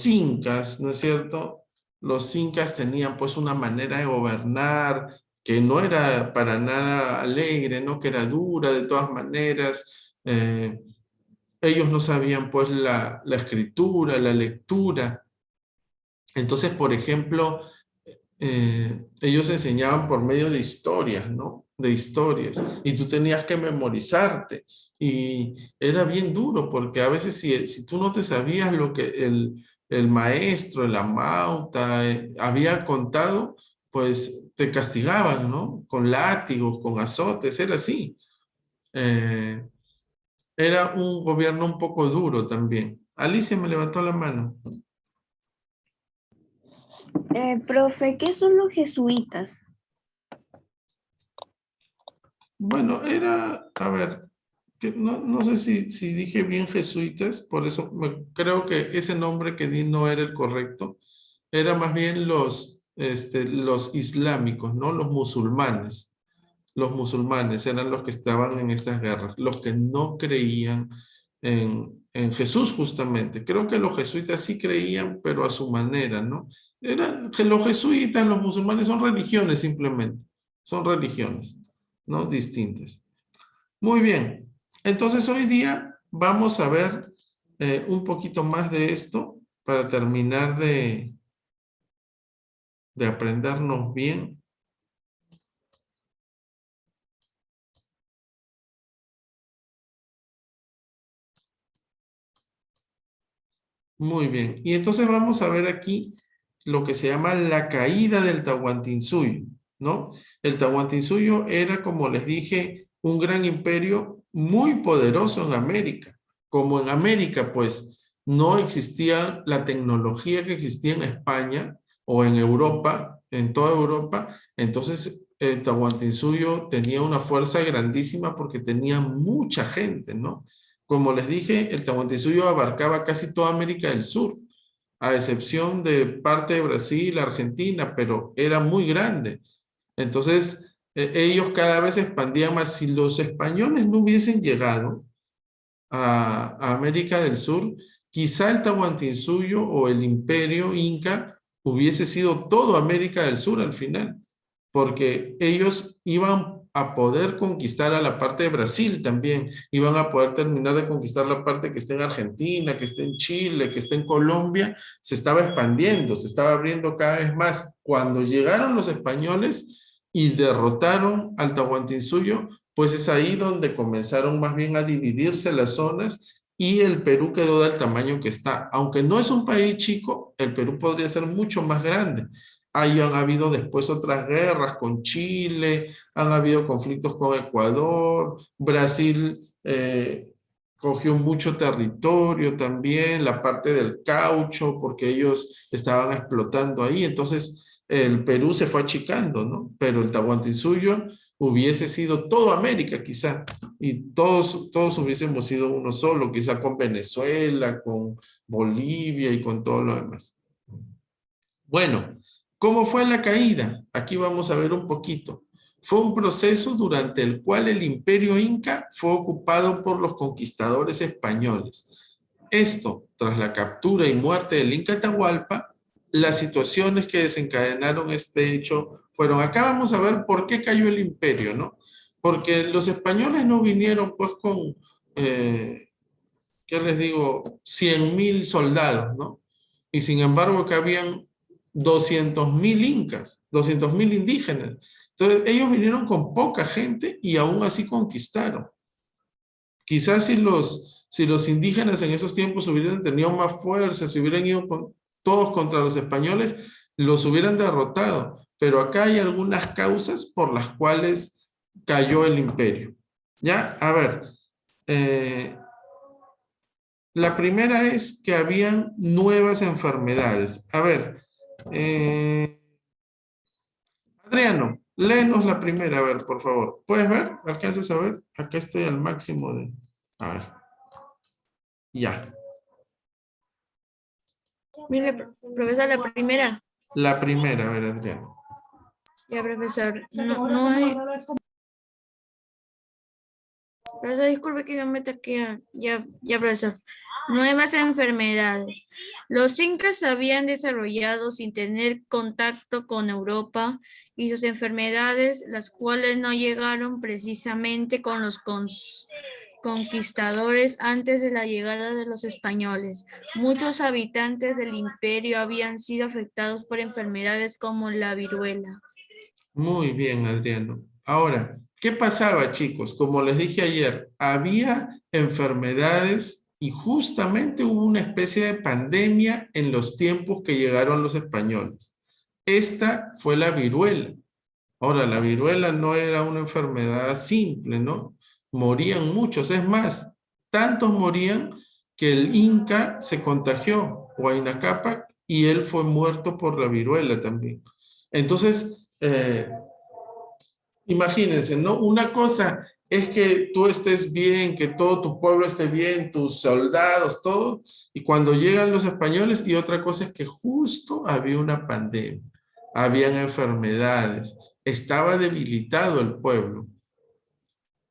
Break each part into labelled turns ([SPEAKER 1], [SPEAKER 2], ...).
[SPEAKER 1] incas, ¿no es cierto? Los incas tenían pues una manera de gobernar que no era para nada alegre, ¿no? Que era dura de todas maneras. Ellos no sabían pues la escritura, la lectura. Entonces, por ejemplo, ellos enseñaban por medio de historias, ¿no? De historias. Y tú tenías que memorizarte. Y era bien duro porque a veces si tú no te sabías lo que el maestro, la amauta, había contado, pues te castigaban, ¿no? Con látigos, con azotes, era así. Eh, Era un gobierno un poco duro también. Alicia me levantó la mano.
[SPEAKER 2] Profe, ¿qué son los jesuitas?
[SPEAKER 1] Bueno, era, a ver, que no sé si dije bien jesuitas, por eso creo que ese nombre que di no era el correcto. Era más bien los islámicos, ¿no? Los musulmanes. Los musulmanes eran los que estaban en estas guerras, los que no creían en Jesús justamente. Creo que los jesuitas sí creían, pero a su manera, ¿no? Que los jesuitas, los musulmanes son religiones simplemente, son religiones, ¿no? Distintas. Muy bien. Entonces hoy día vamos a ver un poquito más de esto para terminar de aprendernos bien. Muy bien. Y entonces vamos a ver aquí lo que se llama la caída del Tahuantinsuyo, ¿no? El Tahuantinsuyo era, como les dije, un gran imperio muy poderoso en América. Como en América, pues, no existía la tecnología que existía en España o en Europa, en toda Europa, entonces el Tahuantinsuyo tenía una fuerza grandísima porque tenía mucha gente, ¿no? Como les dije, el Tahuantinsuyo abarcaba casi toda América del Sur, a excepción de parte de Brasil, Argentina, pero era muy grande. Entonces, ellos cada vez expandían más. Si los españoles no hubiesen llegado a América del Sur, quizá el Tahuantinsuyo o el Imperio Inca hubiese sido todo América del Sur al final, porque ellos iban a poder conquistar a la parte de Brasil también, iban a poder terminar de conquistar la parte que está en Argentina, que está en Chile, que está en Colombia, se estaba expandiendo, se estaba abriendo cada vez más. Cuando llegaron los españoles y derrotaron al Tahuantinsuyo, pues es ahí donde comenzaron más bien a dividirse las zonas y el Perú quedó del tamaño que está. Aunque no es un país chico, el Perú podría ser mucho más grande. Ahí han habido después otras guerras con Chile, han habido conflictos con Ecuador, Brasil cogió mucho territorio también, la parte del caucho, porque ellos estaban explotando ahí. Entonces el Perú se fue achicando, ¿no? Pero el Tahuantinsuyo hubiese sido toda América quizá, y todos hubiésemos sido uno solo, quizá con Venezuela, con Bolivia y con todo lo demás. Bueno, ¿cómo fue la caída? Aquí vamos a ver un poquito. Fue un proceso durante el cual el imperio inca fue ocupado por los conquistadores españoles. Esto, tras la captura y muerte del Inca Atahualpa, las situaciones que desencadenaron este hecho fueron, acá vamos a ver por qué cayó el imperio, ¿no? Porque los españoles no vinieron pues con, ¿qué les digo? 100.000 soldados, ¿no? Y sin embargo que habían 200.000 incas, 200.000 indígenas. Entonces ellos vinieron con poca gente y aún así conquistaron. Quizás si los indígenas en esos tiempos hubieran tenido más fuerza, si hubieran ido todos contra los españoles, los hubieran derrotado. Pero acá hay algunas causas por las cuales cayó el imperio. ¿Ya? A ver, eh, la primera es que habían nuevas enfermedades. A ver, eh, Adriano, léenos la primera, a ver, por favor. ¿Puedes ver? ¿Alcanzas a ver? Acá estoy al máximo de... A ver, ya.
[SPEAKER 3] Mire, profesor, la primera.
[SPEAKER 1] La primera, a ver, Adriano.
[SPEAKER 3] Ya, profesor. No hay. Profesor, disculpe que yo meta aquí. Ya, profesor. nuevas enfermedades. Los incas se habían desarrollado sin tener contacto con Europa y sus enfermedades, las cuales no llegaron precisamente con los conquistadores antes de la llegada de los españoles. Muchos habitantes del imperio habían sido afectados por enfermedades como la viruela.
[SPEAKER 1] Muy bien, Adriano. Ahora, ¿qué pasaba, chicos? Como les dije ayer, había enfermedades y justamente hubo una especie de pandemia en los tiempos que llegaron los españoles. Esta fue la viruela. Ahora, la viruela no era una enfermedad simple, ¿no? Morían muchos. Es más, tantos morían que el Inca se contagió, Huayna Cápac, y él fue muerto por la viruela también. Entonces, imagínense, ¿no? Una cosa es que tú estés bien, que todo tu pueblo esté bien, tus soldados, todo, y cuando llegan los españoles, y otra cosa es que justo había una pandemia, habían enfermedades, estaba debilitado el pueblo.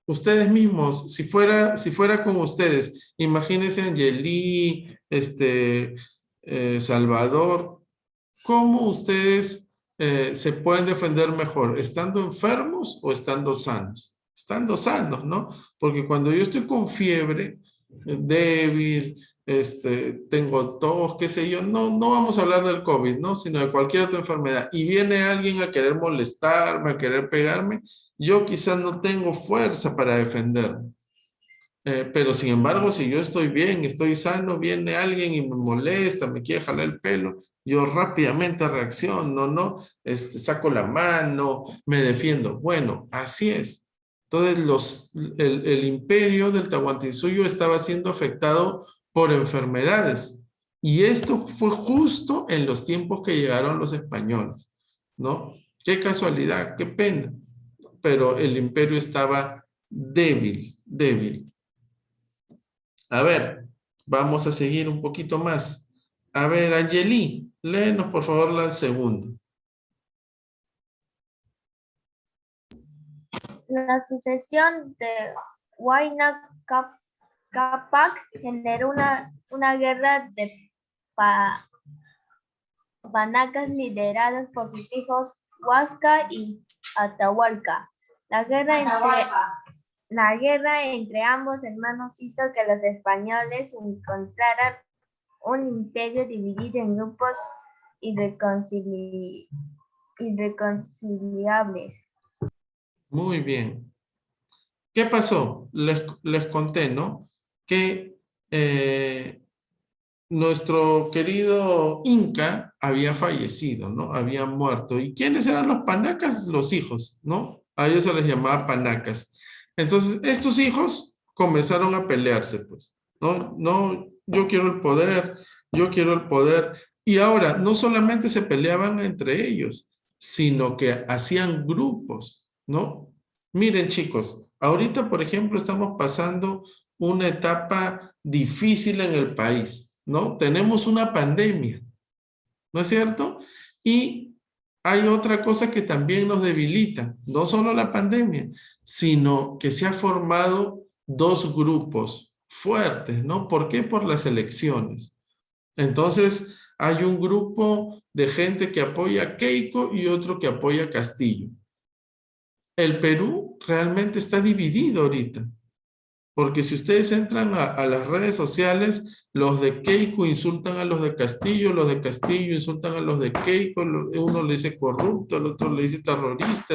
[SPEAKER 1] Ustedes mismos, si fuera con ustedes, imagínense Angelí, Salvador, ¿cómo ustedes se pueden defender mejor? ¿Estando enfermos o estando sanos? Estando sanos, ¿no? Porque cuando yo estoy con fiebre, débil, tengo tos, qué sé yo, no vamos a hablar del COVID, ¿no? Sino de cualquier otra enfermedad. Y viene alguien a querer molestarme, a querer pegarme, yo quizás no tengo fuerza para defenderme. Pero sin embargo, si yo estoy bien, estoy sano, viene alguien y me molesta, me quiere jalar el pelo, yo rápidamente reacciono, ¿no? Saco la mano, me defiendo. Bueno, así es. Entonces, el imperio del Tahuantinsuyo estaba siendo afectado por enfermedades. Y esto fue justo en los tiempos que llegaron los españoles, ¿no? Qué casualidad, qué pena. Pero el imperio estaba débil, débil. A ver, vamos a seguir un poquito más. A ver, Angeli, léenos por favor la segunda.
[SPEAKER 4] La sucesión de Huayna Cápac generó una guerra de panacas lideradas por sus hijos Huasca y Atahualca. La guerra entre ambos hermanos hizo que los españoles encontraran un imperio dividido en grupos irreconciliables.
[SPEAKER 1] Muy bien. ¿Qué pasó? Les conté, ¿no? Que nuestro querido Inca había fallecido, ¿no? Había muerto. ¿Y quiénes eran los panacas? Los hijos, ¿no? A ellos se les llamaba panacas. Entonces, estos hijos comenzaron a pelearse, pues, ¿no? No, yo quiero el poder, yo quiero el poder. Y ahora, no solamente se peleaban entre ellos, sino que hacían grupos, ¿no? Miren, chicos, ahorita, por ejemplo, estamos pasando una etapa difícil en el país, ¿no? Tenemos una pandemia, ¿no es cierto? Y hay otra cosa que también nos debilita, no solo la pandemia, sino que se han formado dos grupos fuertes, ¿no? ¿Por qué? Por las elecciones. Entonces, hay un grupo de gente que apoya a Keiko y otro que apoya a Castillo. El Perú realmente está dividido ahorita. Porque si ustedes entran a las redes sociales, los de Keiko insultan a los de Castillo insultan a los de Keiko, uno le dice corrupto, el otro le dice terrorista,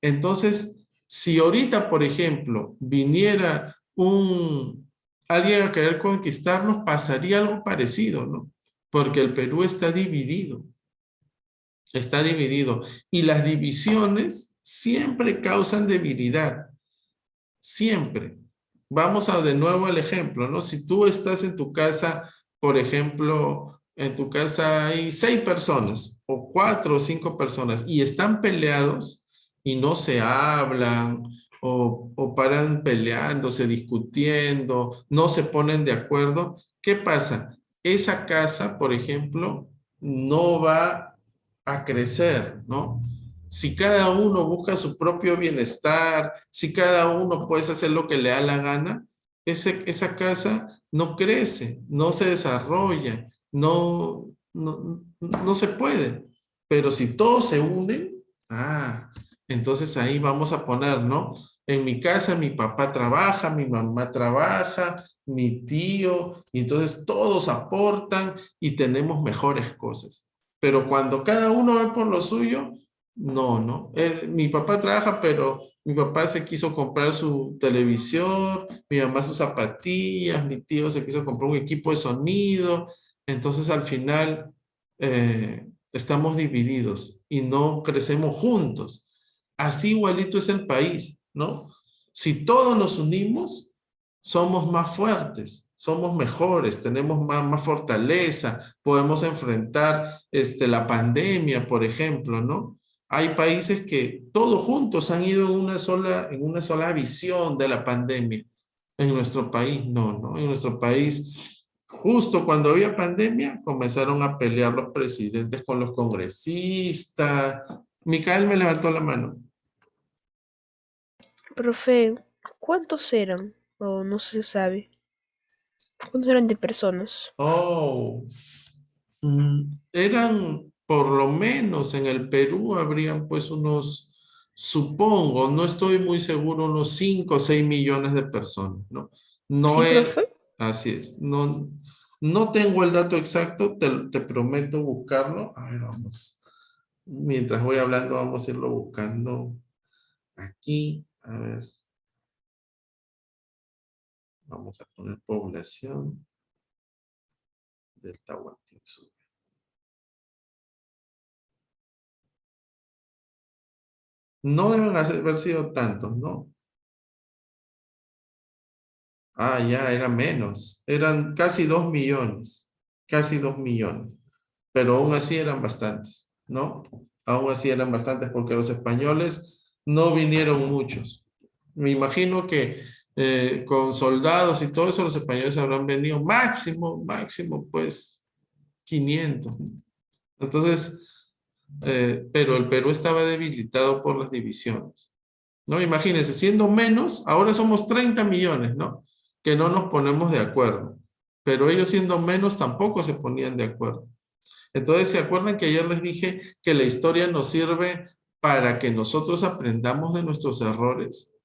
[SPEAKER 1] Entonces, si ahorita, por ejemplo, viniera alguien a querer conquistarnos, pasaría algo parecido, ¿no? Porque el Perú está dividido. Está dividido. Y las divisiones siempre causan debilidad. Siempre. Vamos de nuevo al ejemplo, ¿no? Si tú estás en tu casa, por ejemplo, en tu casa hay 6 personas o 4 o 5 personas y están peleados y no se hablan o paran peleándose, discutiendo, no se ponen de acuerdo, ¿qué pasa? Esa casa, por ejemplo, no va a crecer, ¿no? Si cada uno busca su propio bienestar, si cada uno puede hacer lo que le da la gana, esa casa no crece, no se desarrolla, no se puede. Pero si todos se unen, entonces ahí vamos a poner, ¿no? En mi casa mi papá trabaja, mi mamá trabaja, mi tío, y entonces todos aportan y tenemos mejores cosas. Pero cuando cada uno ve por lo suyo, no. Mi papá trabaja, pero mi papá se quiso comprar su televisor, mi mamá sus zapatillas, mi tío se quiso comprar un equipo de sonido. Entonces al final estamos divididos y no crecemos juntos. Así igualito es el país, ¿no? Si todos nos unimos, somos más fuertes, somos mejores, tenemos más fortaleza, podemos enfrentar la pandemia, por ejemplo, ¿no? Hay países que todos juntos han ido en una sola visión de la pandemia. En nuestro país, no. En nuestro país, justo cuando había pandemia, comenzaron a pelear los presidentes con los congresistas. Micael me levantó la mano.
[SPEAKER 5] Profe, ¿cuántos eran? O no se sabe. ¿Cuántos eran de personas?
[SPEAKER 1] Oh, eran por lo menos en el Perú habrían pues unos, supongo, no estoy muy seguro, unos 5 o 6 millones de personas, ¿no? No
[SPEAKER 5] ¿Sí,
[SPEAKER 1] es,
[SPEAKER 5] profe?
[SPEAKER 1] así es, no tengo el dato exacto, te prometo buscarlo. A ver, vamos. Mientras voy hablando, vamos a irlo buscando aquí. A ver, vamos a poner población del Tahuantinsuyo. No deben haber sido tantos, ¿no? Ya, eran menos. Eran casi 2 millones. Pero aún así eran bastantes, ¿no? Aún así eran bastantes porque los españoles no vinieron muchos. Me imagino que con soldados y todo eso los españoles habrán venido máximo, pues 500. Entonces, pero el Perú estaba debilitado por las divisiones. ¿No? Imagínense, siendo menos, ahora somos 30 millones, ¿no? Que no nos ponemos de acuerdo. Pero ellos siendo menos tampoco se ponían de acuerdo. Entonces, ¿se acuerdan que ayer les dije que la historia nos sirve para que nosotros aprendamos de nuestros errores?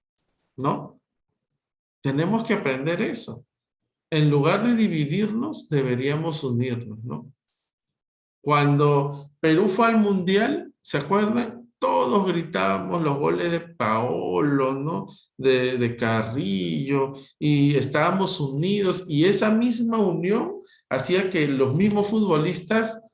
[SPEAKER 1] ¿No? Tenemos que aprender eso. En lugar de dividirnos, deberíamos unirnos, ¿no? Cuando Perú fue al Mundial, ¿se acuerdan? Todos gritábamos los goles de Paolo, ¿no? De Carrillo, y estábamos unidos, y esa misma unión hacía que los mismos futbolistas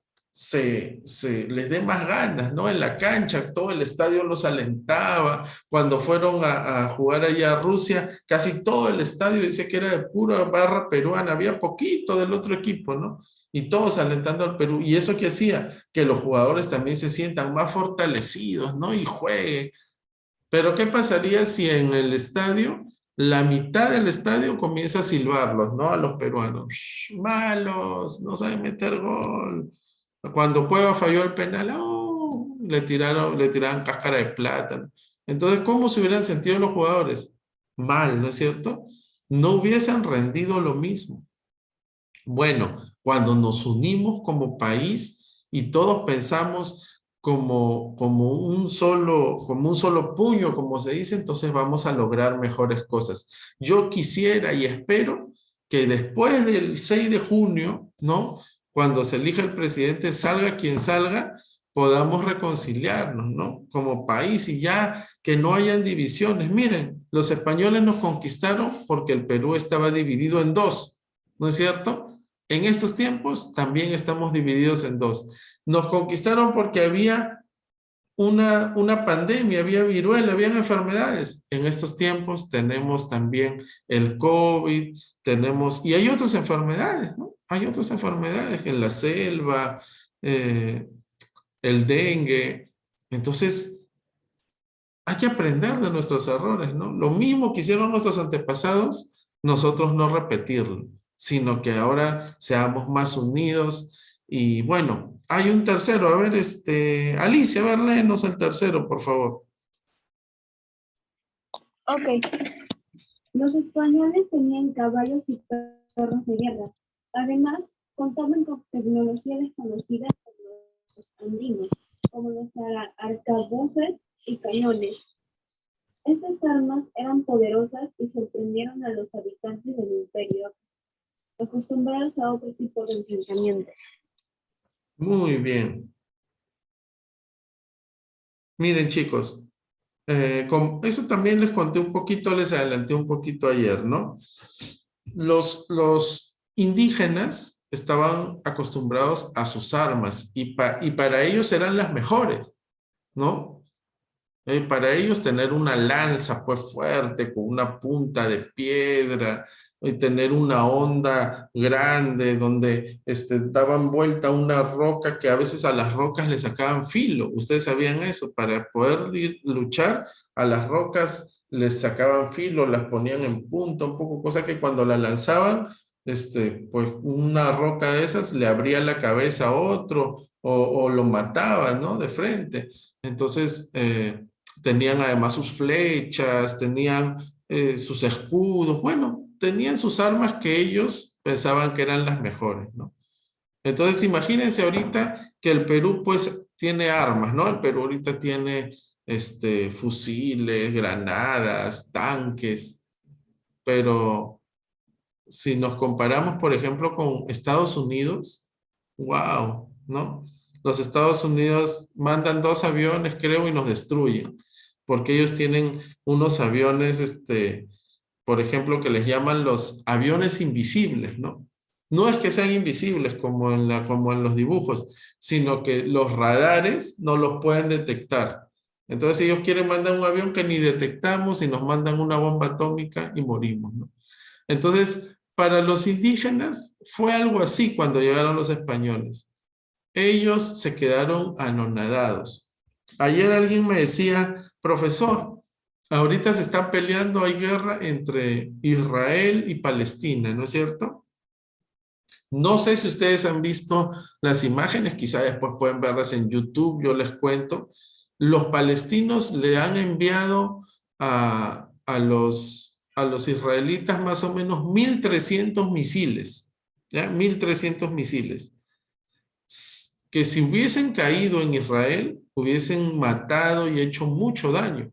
[SPEAKER 1] les dé más ganas, ¿no? En la cancha, todo el estadio los alentaba. Cuando fueron a jugar allá a Rusia, casi todo el estadio decía que era de pura barra peruana, había poquito del otro equipo, ¿no? Y todos alentando al Perú. ¿Y eso qué hacía? Que los jugadores también se sientan más fortalecidos, ¿no? Y jueguen. Pero ¿qué pasaría si en el estadio, la mitad del estadio comienza a silbarlos, ¿no? A los peruanos. Malos, no saben meter gol. Cuando Cueva falló el penal, ¡oh! Le tiraban cáscara de plátano. Entonces, ¿cómo se hubieran sentido los jugadores? Mal, ¿no es cierto? No hubiesen rendido lo mismo. Bueno, cuando nos unimos como país y todos pensamos como un solo puño, como se dice, entonces vamos a lograr mejores cosas. Yo quisiera y espero que después del 6 de junio, ¿no? Cuando se elija el presidente, salga quien salga, podamos reconciliarnos, ¿no? Como país y ya que no hayan divisiones. Miren, los españoles nos conquistaron porque el Perú estaba dividido en dos, ¿no es cierto? En estos tiempos también estamos divididos en dos. Nos conquistaron porque había una pandemia, había viruela, habían enfermedades. En estos tiempos tenemos también el COVID, y hay otras enfermedades, ¿no? Hay otras enfermedades en la selva, el dengue. Entonces, hay que aprender de nuestros errores, ¿no? Lo mismo que hicieron nuestros antepasados, nosotros no repetirlo, sino que ahora seamos más unidos. Y bueno, hay un tercero. A ver, Alicia, a ver, léenos el tercero, por favor.
[SPEAKER 2] Ok. Los españoles tenían caballos y carros de guerra. Además, contaban con tecnología desconocida por los andinos, como los arcabuces y cañones. Estas armas eran poderosas y sorprendieron a los habitantes del imperio, acostumbrados a otro tipo de enfrentamientos.
[SPEAKER 1] Muy bien. Miren, chicos, eso también les conté un poquito, les adelanté un poquito ayer, ¿no? Los indígenas estaban acostumbrados a sus armas y para ellos eran las mejores, ¿no? Para ellos tener una lanza pues fuerte con una punta de piedra y tener una honda grande donde daban vuelta a una roca que a veces a las rocas le sacaban filo. ¿Ustedes sabían eso? Para poder luchar a las rocas les sacaban filo, las ponían en punta un poco, cosa que cuando la lanzaban, pues una roca de esas le abría la cabeza a otro o lo mataba, ¿no? De frente. Entonces, tenían además sus flechas, tenían sus escudos, bueno, tenían sus armas que ellos pensaban que eran las mejores, ¿no? Entonces imagínense ahorita que el Perú pues tiene armas, ¿no? El Perú ahorita tiene fusiles, granadas, tanques, pero si nos comparamos, por ejemplo, con Estados Unidos, wow, ¿no? Los Estados Unidos mandan 2 aviones, creo, y nos destruyen, porque ellos tienen unos aviones, por ejemplo, que les llaman los aviones invisibles, ¿no? No es que sean invisibles como en los dibujos, sino que los radares no los pueden detectar. Entonces ellos quieren mandar un avión que ni detectamos y nos mandan una bomba atómica y morimos, ¿no? Entonces, para los indígenas fue algo así cuando llegaron los españoles. Ellos se quedaron anonadados. Ayer alguien me decía, profesor, ahorita se están peleando, hay guerra entre Israel y Palestina, ¿no es cierto? No sé si ustedes han visto las imágenes, quizá después pueden verlas en YouTube, yo les cuento. Los palestinos le han enviado a los israelitas más o menos 1.300 misiles, ¿ya? 1.300 misiles, que si hubiesen caído en Israel, hubiesen matado y hecho mucho daño.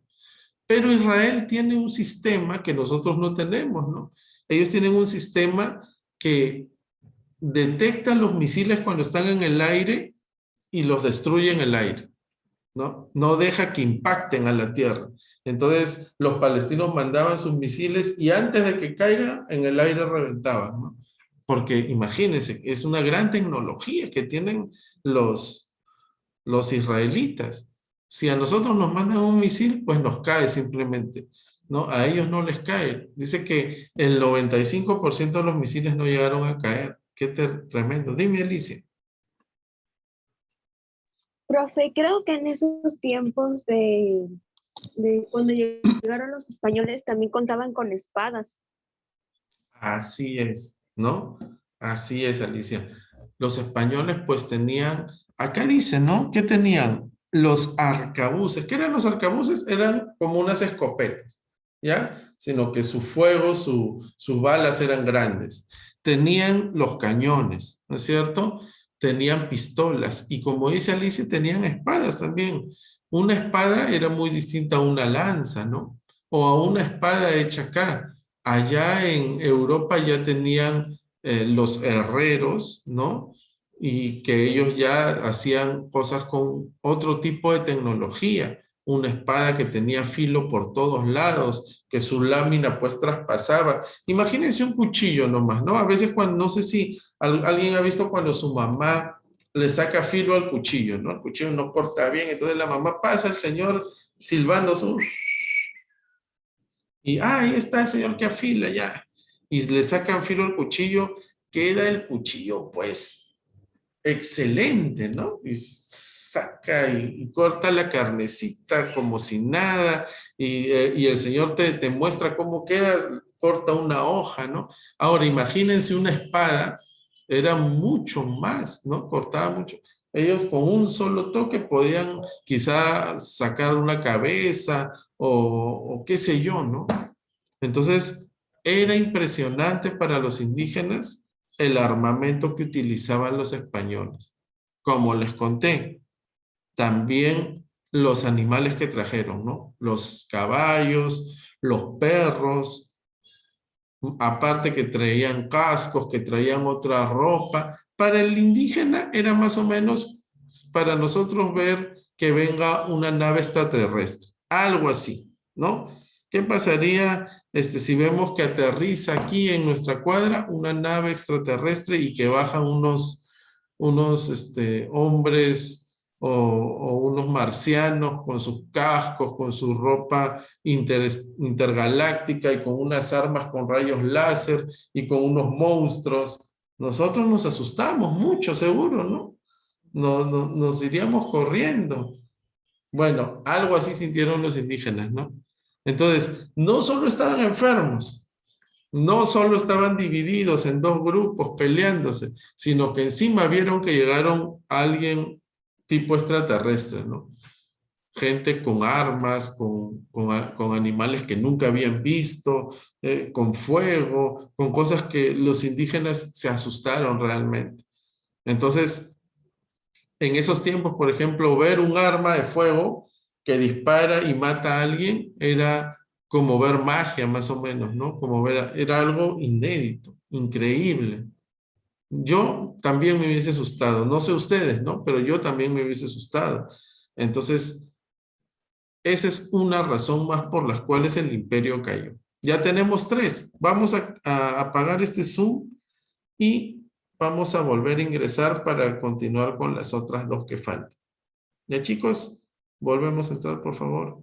[SPEAKER 1] Pero Israel tiene un sistema que nosotros no tenemos, ¿no? Ellos tienen un sistema que detecta los misiles cuando están en el aire y los destruye en el aire, ¿no? No deja que impacten a la tierra. Entonces, los palestinos mandaban sus misiles y antes de que caigan, en el aire reventaban, ¿no? Porque imagínense, es una gran tecnología que tienen los israelitas. Si a nosotros nos mandan un misil, pues nos cae simplemente, ¿no? A ellos no les cae. Dice que el 95% de los misiles no llegaron a caer. Qué tremendo. Dime, Alicia.
[SPEAKER 2] Profe, creo que en esos tiempos de cuando llegaron los españoles también contaban con espadas.
[SPEAKER 1] Así es, ¿no? Así es, Alicia. Los españoles pues tenían, acá dice, ¿no? ¿Qué tenían? Los arcabuces. ¿Qué eran los arcabuces? Eran como unas escopetas, ¿ya? Sino que su fuego, sus balas eran grandes. Tenían los cañones, ¿no es cierto? Tenían pistolas y como dice Alicia, tenían espadas también. Una espada era muy distinta a una lanza, ¿no? O a una espada hecha acá. Allá en Europa ya tenían los herreros, ¿no? Y que ellos ya hacían cosas con otro tipo de tecnología. Una espada que tenía filo por todos lados, que su lámina pues traspasaba. Imagínense un cuchillo nomás, ¿no? A veces cuando, no sé si alguien ha visto cuando su mamá le saca filo al cuchillo, ¿no? El cuchillo no corta bien, entonces la mamá pasa, el señor silbando su... Y ahí está el señor que afila ya. Y le sacan filo al cuchillo, queda el cuchillo pues excelente, ¿no? Y saca y corta la carnecita como si nada, y el señor te muestra cómo queda, corta una hoja, ¿no? Ahora imagínense una espada, era mucho más, ¿no? Cortaba mucho. Ellos con un solo toque podían quizá sacar una cabeza o qué sé yo, ¿no? Entonces, Era impresionante para los indígenas el armamento que utilizaban los españoles. Como les conté, también los animales que trajeron, ¿no? Los caballos, los perros, aparte que traían cascos, que traían otra ropa. Para el indígena era más o menos para nosotros ver que venga una nave extraterrestre, algo así, ¿no? ¿Qué pasaría si vemos que aterriza aquí en nuestra cuadra una nave extraterrestre y que bajan unos hombres o unos marcianos con sus cascos, con su ropa intergaláctica y con unas armas con rayos láser y con unos monstruos? Nosotros nos asustamos mucho, seguro, ¿no? Nos iríamos corriendo. Bueno, algo así sintieron los indígenas, ¿no? Entonces, no solo estaban enfermos, no solo estaban divididos en dos grupos peleándose, sino que encima vieron que llegaron alguien tipo extraterrestre, ¿no? Gente con armas, con animales que nunca habían visto, con fuego, con cosas que los indígenas se asustaron realmente. Entonces, en esos tiempos, por ejemplo, ver un arma de fuego que dispara y mata a alguien era como ver magia, más o menos, ¿no? Era algo inédito, increíble. Yo también me hubiese asustado, no sé ustedes, ¿no? Pero yo también me hubiese asustado. Entonces, esa es una razón más por las cuales el imperio cayó. Ya tenemos 3. Vamos a apagar este Zoom y vamos a volver a ingresar para continuar con las otras 2 que faltan. Ya chicos, volvemos a entrar, por favor.